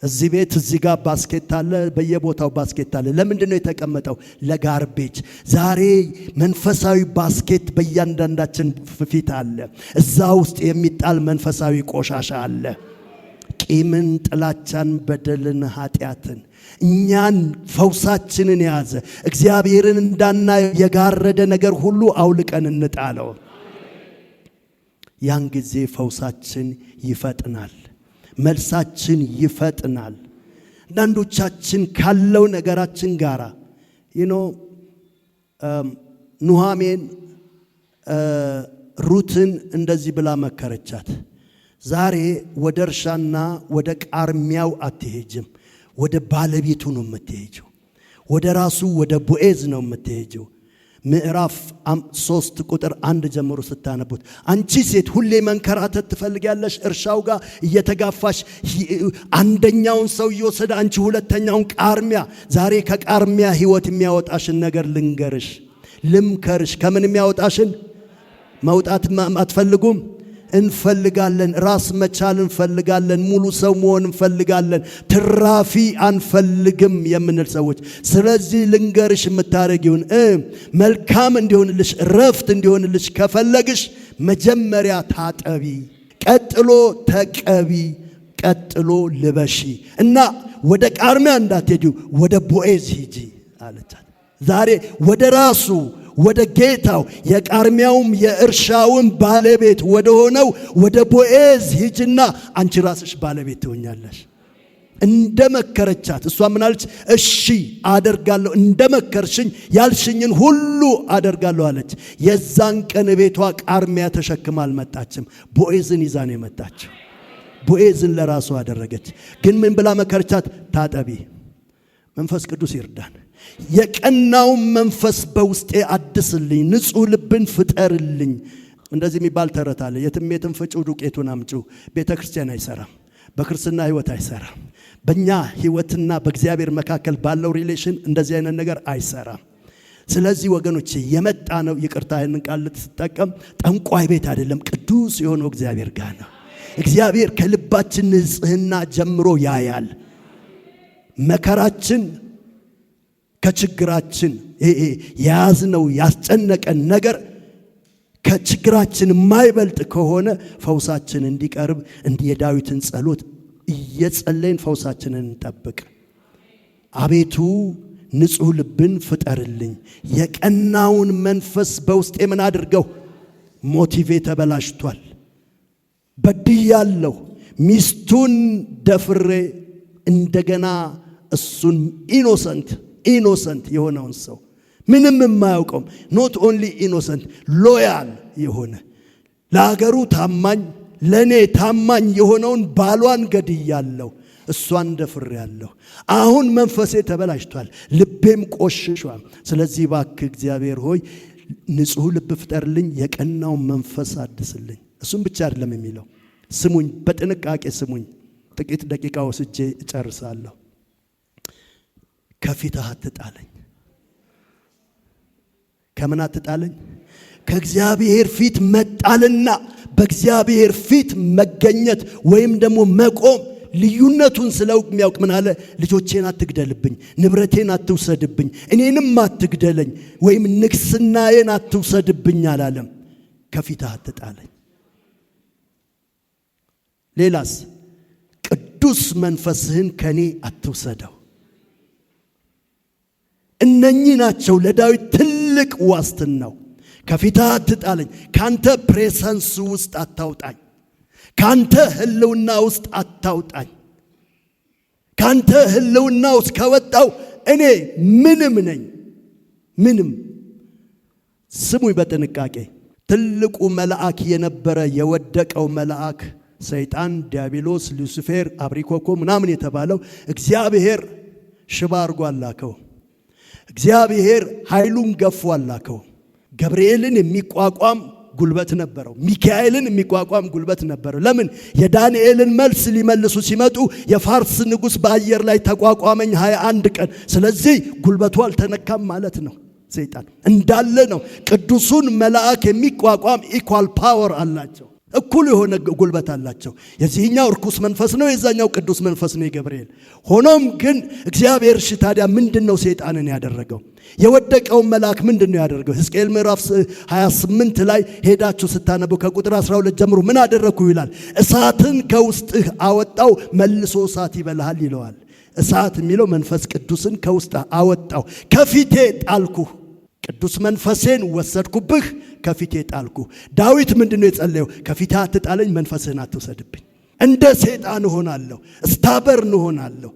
እዚህ ቤት እዚህ ጋር ባስኬት አለ፣ በየቦታው ባስኬት አለ። ለምንድን ነው የተቀመጠው? ለጋርቤጅ። ዛሬ መንፈሳዊ ባስኬት በእያንዳንዳችን ፊት አለ። እዛ ውስጥ የሚጣል መንፈሳዊ ቆሻሻ አለ። ቂምን፣ ጥላቻን፣ በደልን፣ ኃጢአትን እኛን ፈውሳችንን የያዘ እግዚአብሔርን እንዳናይ የጋረደ ነገር ሁሉ አውልቀን እንጣለው። ያን ጊዜ ፈውሳችን ይፈጥናል፣ መልሳችን ይፈጥናል። አንዳንዶቻችን ካለው ነገራችን ጋራ ኑሃሜን ሩትን እንደዚህ ብላ መከረቻት። ዛሬ ወደ እርሻና ወደ ቃርሚያው አትሄጅም፣ ወደ ባለቤቱ ነው የምትሄጀው። ወደ ራሱ ወደ ቦዔዝ ነው የምትሄጀው። ምዕራፍ 3 ቁጥር 1 ጀምሮ ስታነቡት አንቺ ሴት ሁሌ መንከራተት ትፈልጊያለሽ፣ እርሻው ጋር እየተጋፋሽ አንደኛውን ሰው እየወሰደ አንቺ ሁለተኛውን ቃርሚያ። ዛሬ ከቃርሚያ ህይወት የሚያወጣሽን ነገር ልምከርሽ። ከምን የሚያወጣሽን መውጣት አትፈልጉም? እንፈልጋለን። ራስ መቻል እንፈልጋለን። ሙሉ ሰው መሆን እንፈልጋለን። ትራፊ አንፈልግም የምንል ሰዎች። ስለዚህ ልንገርሽ፣ የምታረጊውን መልካም እንዲሆንልሽ፣ ረፍት እንዲሆንልሽ ከፈለግሽ መጀመሪያ ታጠቢ። ቀጥሎ ተቀቢ፣ ቀጥሎ ልበሺ እና ወደ ቃርሚያ እንዳትሄጂ ወደ ቦዔዝ ሂጂ አለቻት። ዛሬ ወደ ራሱ ወደ ጌታው የቃርሚያውም የእርሻውም ባለቤት ወደ ሆነው ወደ ቦዔዝ ሂጂና አንቺ ራስሽ ባለቤት ትሆኛለሽ። እንደመከረቻት እሷ ምን አለች? እሺ አደርጋለሁ፣ እንደመከርሽኝ ያልሽኝን ሁሉ አደርጋለሁ አለች። የዛን ቀን ቤቷ ቃርሚያ ተሸክማ አልመጣችም፣ ቦዔዝን ይዛ ነው የመጣችው። ቦዔዝን ለራሱ አደረገች። ግን ምን ብላ መከረቻት? ታጠቢ። መንፈስ ቅዱስ ይርዳን። የቀናውን መንፈስ በውስጤ አድስልኝ፣ ንጹሕ ልብን ፍጠርልኝ። እንደዚህ የሚባል ተረት አለ። የትም ፍጪው ዱቄቱን አምጪው። ቤተ ክርስቲያን አይሰራም፣ በክርስትና ህይወት አይሰራም። በእኛ ህይወትና በእግዚአብሔር መካከል ባለው ሪሌሽን እንደዚህ አይነት ነገር አይሰራም። ስለዚህ ወገኖች የመጣ ነው፣ ይቅርታ ይህንን ቃል ልትጠቀም፣ ጠንቋይ ቤት አይደለም፣ ቅዱስ የሆነው እግዚአብሔር ጋር ነው። እግዚአብሔር ከልባችን ንጽህና ጀምሮ ያያል። መከራችን ከችግራችን የያዝነው ያስጨነቀን ነገር ከችግራችን የማይበልጥ ከሆነ ፈውሳችን እንዲቀርብ እንዲህ የዳዊትን ጸሎት እየጸለይን ፈውሳችንን እንጠብቅ። አቤቱ ንጹሕ ልብን ፍጠርልኝ፣ የቀናውን መንፈስ በውስጤ ምን አድርገው? ሞቲቬ ተበላሽቷል፣ በድያለሁ፣ ሚስቱን ደፍሬ እንደገና እሱን ኢኖሰንት የሆነውን ሰው ምንም የማያውቀው ኖት ኦንሊ ኢኖሰንት ሎያል የሆነ ለሀገሩ ታማኝ ለኔ ታማኝ የሆነውን ባሏን ገድያለሁ፣ እሷን ደፍሬያለሁ። አሁን መንፈሴ ተበላሽቷል፣ ልቤም ቆሽሿል። ስለዚህ እባክህ እግዚአብሔር ሆይ ንጹሕ ልብ ፍጠርልኝ፣ የቀናውን መንፈስ አድስልኝ። እሱም ብቻ አይደለም የሚለው፣ ስሙኝ፣ በጥንቃቄ ስሙኝ። ጥቂት ደቂቃ ወስጄ እጨርሳለሁ። ከፊትህ አትጣለኝ። ከምን አትጣለኝ? ከእግዚአብሔር ፊት መጣልና በእግዚአብሔር ፊት መገኘት ወይም ደግሞ መቆም ልዩነቱን ስለሚያውቅ ምን አለ? ልጆቼን አትግደልብኝ፣ ንብረቴን አትውሰድብኝ፣ እኔንም አትግደለኝ ወይም ንግስናዬን አትውሰድብኝ አላለም። ከፊትህ አትጣለኝ። ሌላስ? ቅዱስ መንፈስህን ከኔ አትውሰደው። እነኚህ ናቸው ለዳዊት ትልቅ ዋስትናው። ከፊትህ አትጣለኝ፣ ካንተ ፕሬሰንስ ውስጥ አታውጣኝ፣ ካንተ ህልውና ውስጥ አታውጣኝ። ካንተ ህልውና ውስጥ ከወጣው እኔ ምንም ነኝ፣ ምንም። ስሙኝ በጥንቃቄ። ትልቁ መልአክ የነበረ የወደቀው መልአክ ሰይጣን፣ ዲያብሎስ፣ ሉሲፌር፣ አብሪኮኮ ምናምን የተባለው እግዚአብሔር ሽባ አድርጎ አላከው። እግዚአብሔር ኃይሉን ገፎ አላከው። ገብርኤልን የሚቋቋም ጉልበት ነበረው። ሚካኤልን የሚቋቋም ጉልበት ነበረው። ለምን? የዳንኤልን መልስ ሊመልሱ ሲመጡ የፋርስ ንጉሥ በአየር ላይ ተቋቋመኝ 21 ቀን። ስለዚህ ጉልበቱ አልተነካም ማለት ነው። ሰይጣን እንዳለ ነው። ቅዱሱን መልአክ የሚቋቋም ኢኳል ፓወር አላቸው፣ እኩል የሆነ ጉልበት አላቸው። የዚህኛው ርኩስ መንፈስ ነው፣ የዛኛው ቅዱስ መንፈስ ነው የገብርኤል። ሆኖም ግን እግዚአብሔር ታዲያ ምንድነው ሰይጣንን ያደረገው? የወደቀውን መልአክ ምንድነው ያደረገው? ሕዝቅኤል ምዕራፍ 28 ላይ ሄዳችሁ ስታነቡ ከቁጥር 12 ጀምሮ ምን አደረኩ ይላል? እሳትን ከውስጥህ አወጣው፣ መልሶ እሳት ይበላሃል ይለዋል። እሳት የሚለው መንፈስ ቅዱስን ከውስጥ አወጣው፣ ከፊቴ ጣልኩህ። ቅዱስ መንፈሴን ወሰድኩብህ፣ ከፊቴ ጣልኩ። ዳዊት ምንድነው የጸለየው? ከፊቴ አትጣለኝ፣ መንፈስህን አትውሰድብኝ። እንደ ሰይጣን እሆናለሁ፣ ስታበርን እሆናለሁ፣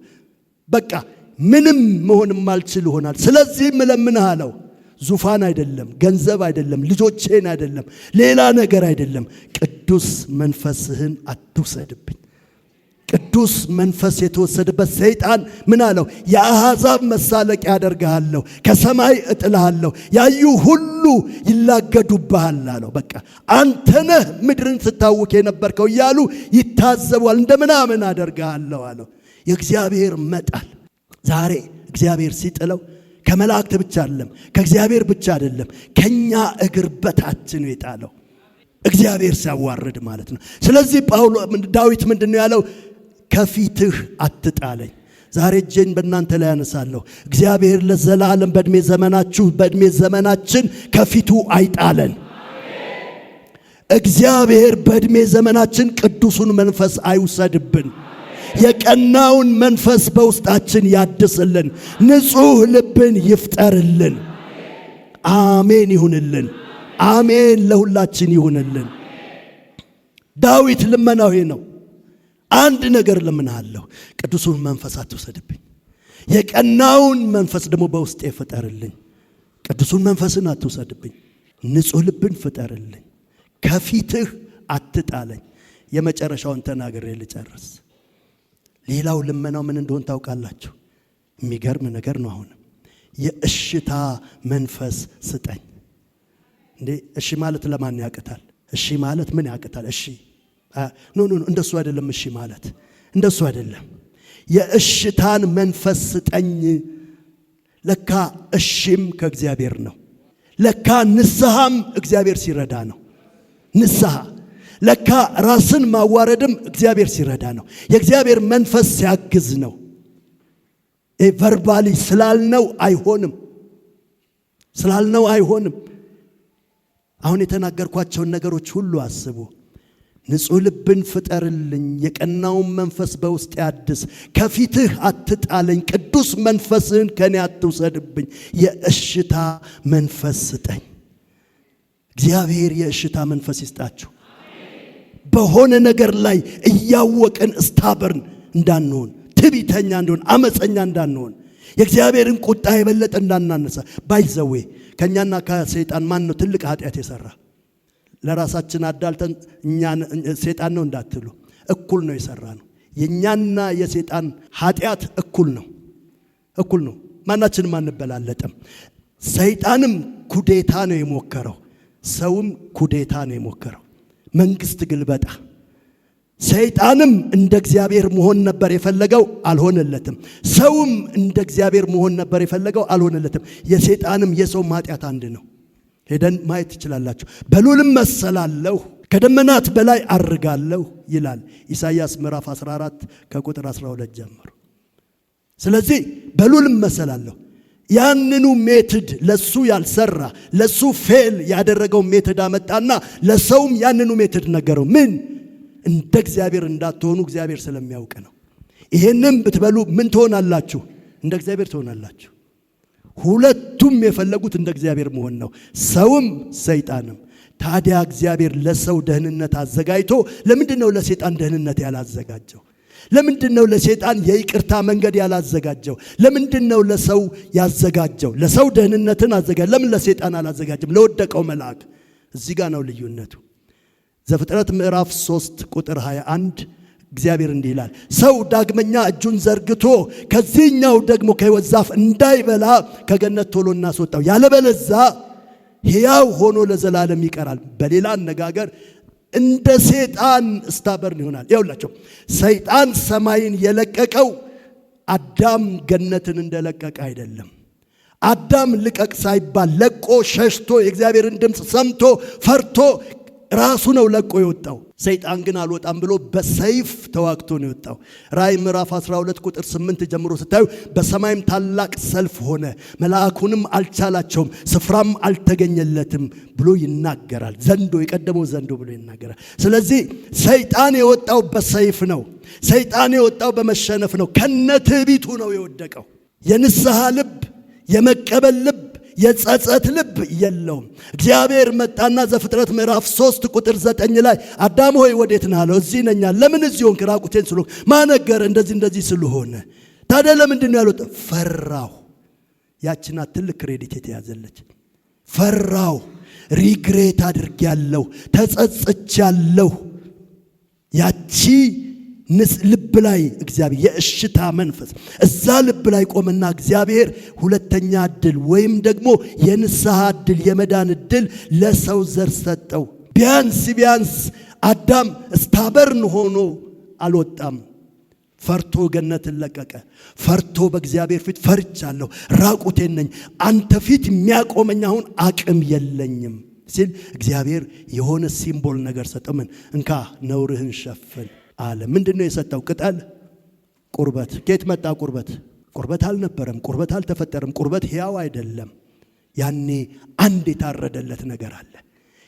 በቃ ምንም መሆን ማልችል ይሆናል። ስለዚህ እለምንሃለሁ፣ ዙፋን አይደለም፣ ገንዘብ አይደለም፣ ልጆቼን አይደለም፣ ሌላ ነገር አይደለም፣ ቅዱስ መንፈስህን አትውሰድብኝ። ቅዱስ መንፈስ የተወሰደበት ሰይጣን ምን አለው? የአሕዛብ መሳለቂያ አደርግሃለሁ፣ ከሰማይ እጥልሃለሁ፣ ያዩ ሁሉ ይላገዱብሃል አለው። በቃ አንተ ነህ ምድርን ስታውክ የነበርከው እያሉ ይታዘቧል፣ እንደምናምን አደርግሃለሁ አለው። የእግዚአብሔር መጣል ዛሬ እግዚአብሔር ሲጥለው ከመላእክት ብቻ አይደለም፣ ከእግዚአብሔር ብቻ አይደለም፣ ከኛ እግር በታች ነው የጣለው። እግዚአብሔር ሲያዋርድ ማለት ነው። ስለዚህ ዳዊት ምንድነው ያለው? ከፊትህ አትጣለኝ። ዛሬ እጄን በእናንተ ላይ ያነሳለሁ። እግዚአብሔር ለዘላለም በእድሜ ዘመናችን ከፊቱ አይጣለን። እግዚአብሔር በእድሜ ዘመናችን ቅዱሱን መንፈስ አይውሰድብን። የቀናውን መንፈስ በውስጣችን ያድስልን። ንጹሕ ልብን ይፍጠርልን። አሜን ይሁንልን። አሜን ለሁላችን ይሁንልን። ዳዊት ልመናው ነው። አንድ ነገር ለምንሃለሁ፣ ቅዱሱን መንፈስ አትውሰድብኝ፣ የቀናውን መንፈስ ደግሞ በውስጤ ፍጠርልኝ። ቅዱሱን መንፈስን አትውሰድብኝ፣ ንጹሕ ልብን ፍጠርልኝ፣ ከፊትህ አትጣለኝ። የመጨረሻውን ተናግሬ ልጨርስ። ሌላው ልመናው ምን እንደሆነ ታውቃላችሁ? የሚገርም ነገር ነው። አሁንም የእሽታ መንፈስ ስጠኝ። እንዴ እሺ ማለት ለማን ያቅታል? እሺ ማለት ምን ያቅታል? እሺ ኖ እንደሱ አይደለም። እሺ ማለት እንደሱ አይደለም። የእሽታን መንፈስ ስጠኝ። ለካ እሺም ከእግዚአብሔር ነው። ለካ ንስሐም እግዚአብሔር ሲረዳ ነው። ንስሐ ለካ ራስን ማዋረድም እግዚአብሔር ሲረዳ ነው። የእግዚአብሔር መንፈስ ሲያግዝ ነው። ቨርባሊ ስላልነው አይሆንም። አሁን የተናገርኳቸውን ነገሮች ሁሉ አስቡ። ንጹሕ ልብን ፍጠርልኝ፣ የቀናውን መንፈስ በውስጤ አድስ፣ ከፊትህ አትጣለኝ፣ ቅዱስ መንፈስህን ከኔ አትውሰድብኝ፣ የእሽታ መንፈስ ስጠኝ። እግዚአብሔር የእሽታ መንፈስ ይስጣችሁ። በሆነ ነገር ላይ እያወቅን ስታበርን እንዳንሆን፣ ትዕቢተኛ እንዳንሆን፣ አመፀኛ እንዳንሆን፣ የእግዚአብሔርን ቁጣ የበለጠ እንዳናነሳ። ባይዘዌ ከኛና ከሰይጣን ማን ነው ትልቅ ኃጢአት የሰራ? ለራሳችን አዳልተን ሰይጣን ነው እንዳትሉ፣ እኩል ነው የሰራ ነው። የኛና የሰይጣን ኃጢአት እኩል ነው። ማናችንም አንበላለጥም። ሰይጣንም ኩዴታ ነው የሞከረው፣ ሰውም ኩዴታ ነው የሞከረው። መንግስት ግልበጣ። ሰይጣንም እንደ እግዚአብሔር መሆን ነበር የፈለገው፣ አልሆነለትም። ሰውም እንደ እግዚአብሔር መሆን ነበር የፈለገው፣ አልሆነለትም። የሰይጣንም የሰውም ኃጢአት አንድ ነው። ሄደን ማየት ትችላላችሁ። በልዑልም መሰላለሁ፣ ከደመናት በላይ አርጋለሁ ይላል ኢሳይያስ ምዕራፍ 14 ከቁጥር 12 ጀምሮ። ስለዚህ በልዑልም መሰላለሁ። ያንኑ ሜትድ ለሱ ያልሰራ ለሱ ፌል ያደረገው ሜትድ አመጣና ለሰውም ያንኑ ሜትድ ነገረው። ምን እንደ እግዚአብሔር እንዳትሆኑ እግዚአብሔር ስለሚያውቅ ነው። ይሄንን ብትበሉ ምን ትሆናላችሁ? እንደ እግዚአብሔር ትሆናላችሁ። ሁለቱም የፈለጉት እንደ እግዚአብሔር መሆን ነው፣ ሰውም ሰይጣንም። ታዲያ እግዚአብሔር ለሰው ደህንነት አዘጋጅቶ ለምንድን ነው ለሰይጣን ደህንነት ያላዘጋጀው? ለምንድን ነው ለሰይጣን የይቅርታ መንገድ ያላዘጋጀው? ለምንድን ነው ለሰው ያዘጋጀው? ለሰው ደህንነትን አዘጋጀ። ለምን ለሰይጣን አላዘጋጀም? ለወደቀው መልአክ። እዚህ ጋር ነው ልዩነቱ። ዘፍጥረት ምዕራፍ 3 ቁጥር 21 እግዚአብሔር እንዲህ ይላል፣ ሰው ዳግመኛ እጁን ዘርግቶ ከዚህኛው ደግሞ ከሕይወት ዛፍ እንዳይበላ ከገነት ቶሎ እናስወጣው፣ ያለበለዛ ሕያው ሆኖ ለዘላለም ይቀራል። በሌላ አነጋገር እንደ ሰይጣን ስታበርን ይሆናል። ይኸውላችሁ ሰይጣን ሰማይን የለቀቀው አዳም ገነትን እንደለቀቀ አይደለም። አዳም ልቀቅ ሳይባል ለቆ ሸሽቶ የእግዚአብሔርን ድምፅ ሰምቶ ፈርቶ ራሱ ነው ለቆ የወጣው። ሰይጣን ግን አልወጣም ብሎ በሰይፍ ተዋግቶ ነው የወጣው። ራእይ ምዕራፍ 12 ቁጥር 8 ጀምሮ ስታዩ በሰማይም ታላቅ ሰልፍ ሆነ፣ መልአኩንም አልቻላቸውም፣ ስፍራም አልተገኘለትም ብሎ ይናገራል። ዘንዶ የቀደመው ዘንዶ ብሎ ይናገራል። ስለዚህ ሰይጣን የወጣው በሰይፍ ነው። ሰይጣን የወጣው በመሸነፍ ነው። ከነትዕቢቱ ነው የወደቀው። የንስሐ ልብ፣ የመቀበል ልብ፣ የጸጸት ልብ የለውም። እግዚአብሔር መጣና ዘፍጥረት ምዕራፍ 3 ቁጥር 9 ላይ አዳም ሆይ ወዴት ነህ አለው። እዚህ ነኝ። ለምን እዚህ ሆንክ? ራቁቴን ስለሆንክ። ማነገር? እንደዚህ ስለሆነ። ታዲያ ለምንድን ነው ያሉት? ፈራሁ። ያችና ትልቅ ክሬዲት የተያዘለች ፈራሁ፣ ሪግሬት አድርጌያለሁ፣ ተጸጽቻለሁ። ያቺ ልብ ላይ እግዚአብሔር የእሽታ መንፈስ እዛ ልብ ላይ ቆመና እግዚአብሔር ሁለተኛ እድል ወይም ደግሞ የንስሐ እድል የመዳን እድል ለሰው ዘር ሰጠው። ቢያንስ አዳም ስታበርን ሆኖ አልወጣም። ፈርቶ ገነትን ለቀቀ። ፈርቶ በእግዚአብሔር ፊት ፈርቻለሁ፣ ራቁቴን ነኝ፣ አንተ ፊት የሚያቆመኝ አሁን አቅም የለኝም ሲል እግዚአብሔር የሆነ ሲምቦል ነገር ሰጠው። ምን? እንካ ነውርህን ሸፍን አለ። ምንድነው የሰጠው? ቅጠል፣ ቁርበት። ከየት መጣ ቁርበት? ቁርበት አልነበረም። ቁርበት አልተፈጠረም። ቁርበት ሕያው አይደለም። ያኔ አንድ የታረደለት ነገር አለ።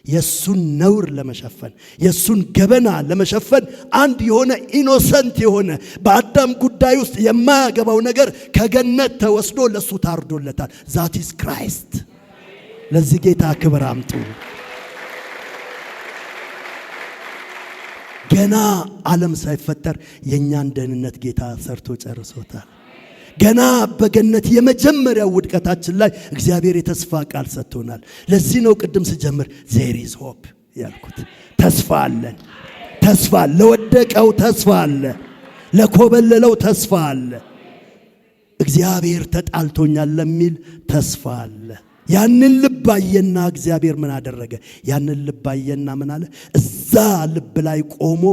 የሱን ነውር ለመሸፈን የሱን ገበና ለመሸፈን አንድ የሆነ ኢኖሰንት የሆነ በአዳም ጉዳይ ውስጥ የማያገባው ነገር ከገነት ተወስዶ ለሱ ታርዶለታል። ዛት ኢዝ ክራይስት። ለዚህ ጌታ ክብር አምጡ። ገና ዓለም ሳይፈጠር የኛን ደህንነት ጌታ ሰርቶ ጨርሶታል። ገና በገነት የመጀመሪያው ውድቀታችን ላይ እግዚአብሔር የተስፋ ቃል ሰጥቶናል። ለዚህ ነው ቅድም ስጀምር there is hope ያልኩት። ተስፋ አለን። ተስፋ ለወደቀው ተስፋ አለ። ለኮበለለው ተስፋ አለ። እግዚአብሔር ተጣልቶኛል ለሚል ተስፋ አለ። ያንን ልብ አየና እግዚአብሔር ምን አደረገ? ያንን ልብ አየና ምን አለ? እዛ ልብ ላይ ቆሞ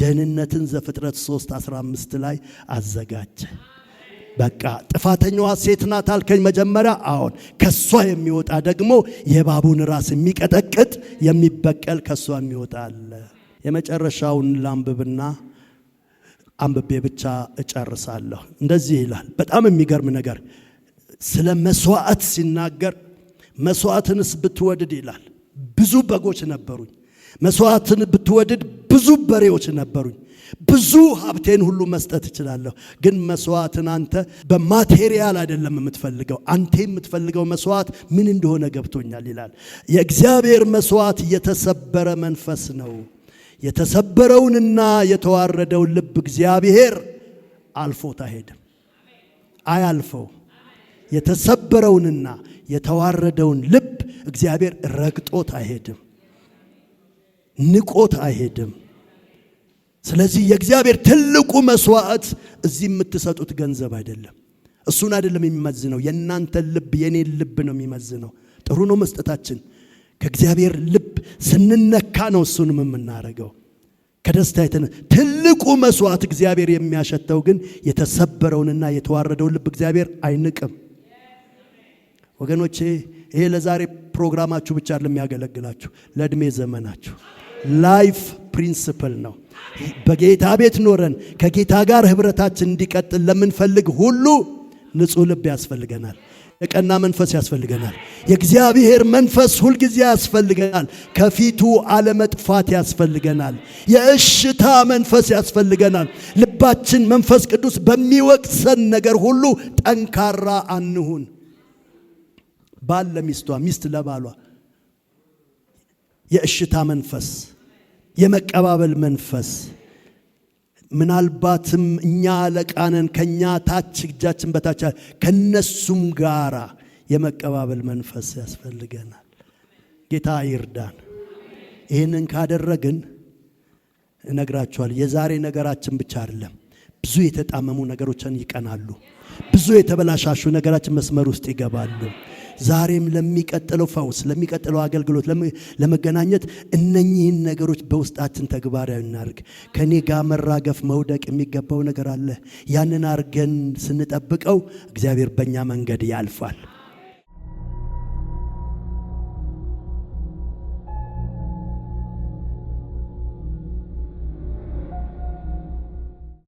ደህንነትን ዘፍጥረት 3:15 ላይ አዘጋጀ። በቃ ጥፋተኛዋ ሴት ናት አልከኝ መጀመሪያ። አሁን ከሷ የሚወጣ ደግሞ የእባቡን ራስ የሚቀጠቅጥ የሚበቀል ከሷ የሚወጣ አለ። የመጨረሻውን ላንብብና አንብቤ ብቻ እጨርሳለሁ። እንደዚህ ይላል። በጣም የሚገርም ነገር ስለ መስዋዕት ሲናገር መስዋዕትንስ ብትወድድ ይላል። ብዙ በጎች ነበሩኝ። መስዋዕትን ብትወድድ ብዙ በሬዎች ነበሩኝ። ብዙ ሀብቴን ሁሉ መስጠት እችላለሁ። ግን መስዋዕትን አንተ በማቴሪያል አይደለም የምትፈልገው። አንተ የምትፈልገው መስዋዕት ምን እንደሆነ ገብቶኛል ይላል። የእግዚአብሔር መስዋዕት የተሰበረ መንፈስ ነው። የተሰበረውንና የተዋረደውን ልብ እግዚአብሔር አልፎት አይሄድም፣ አያልፈው። የተሰበረውንና የተዋረደውን ልብ እግዚአብሔር ረግጦት አይሄድም፣ ንቆት አይሄድም። ስለዚህ የእግዚአብሔር ትልቁ መስዋዕት እዚህ የምትሰጡት ገንዘብ አይደለም። እሱን አይደለም የሚመዝነው። የእናንተን ልብ የኔን ልብ ነው የሚመዝነው። ጥሩ ነው መስጠታችን። ከእግዚአብሔር ልብ ስንነካ ነው እሱንም የምናደርገው ከደስታ ትልቁ መስዋዕት እግዚአብሔር የሚያሸተው ግን የተሰበረውንና የተዋረደውን ልብ እግዚአብሔር አይንቅም። ወገኖቼ ይሄ ለዛሬ ፕሮግራማችሁ ብቻ አይደለም የሚያገለግላችሁ፣ ለእድሜ ዘመናችሁ ላይፍ ፕሪንሲፕል ነው። በጌታ ቤት ኖረን ከጌታ ጋር ህብረታችን እንዲቀጥል ለምንፈልግ ሁሉ ንጹህ ልብ ያስፈልገናል። የቀና መንፈስ ያስፈልገናል። የእግዚአብሔር መንፈስ ሁልጊዜ ያስፈልገናል። ከፊቱ አለመጥፋት ያስፈልገናል። የእሽታ መንፈስ ያስፈልገናል። ልባችን መንፈስ ቅዱስ በሚወቅሰን ነገር ሁሉ ጠንካራ አንሁን። ባል ለሚስቷ፣ ሚስት ለባሏ የእሽታ መንፈስ፣ የመቀባበል መንፈስ፣ ምናልባትም እኛ አለቃነን ከኛ ታች እጃችን በታች ከነሱም ጋራ የመቀባበል መንፈስ ያስፈልገናል። ጌታ ይርዳን። ይህንን ካደረግን እነግራችኋል፣ የዛሬ ነገራችን ብቻ አይደለም፣ ብዙ የተጣመሙ ነገሮችን ይቀናሉ። ብዙ የተበላሻሹ ነገራችን መስመር ውስጥ ይገባሉ። ዛሬም ለሚቀጥለው ፈውስ፣ ለሚቀጥለው አገልግሎት ለመገናኘት እነኚህን ነገሮች በውስጣችን ተግባራዊ እናድርግ። ከኔ ጋር መራገፍ መውደቅ የሚገባው ነገር አለ። ያንን አርገን ስንጠብቀው እግዚአብሔር በእኛ መንገድ ያልፋል።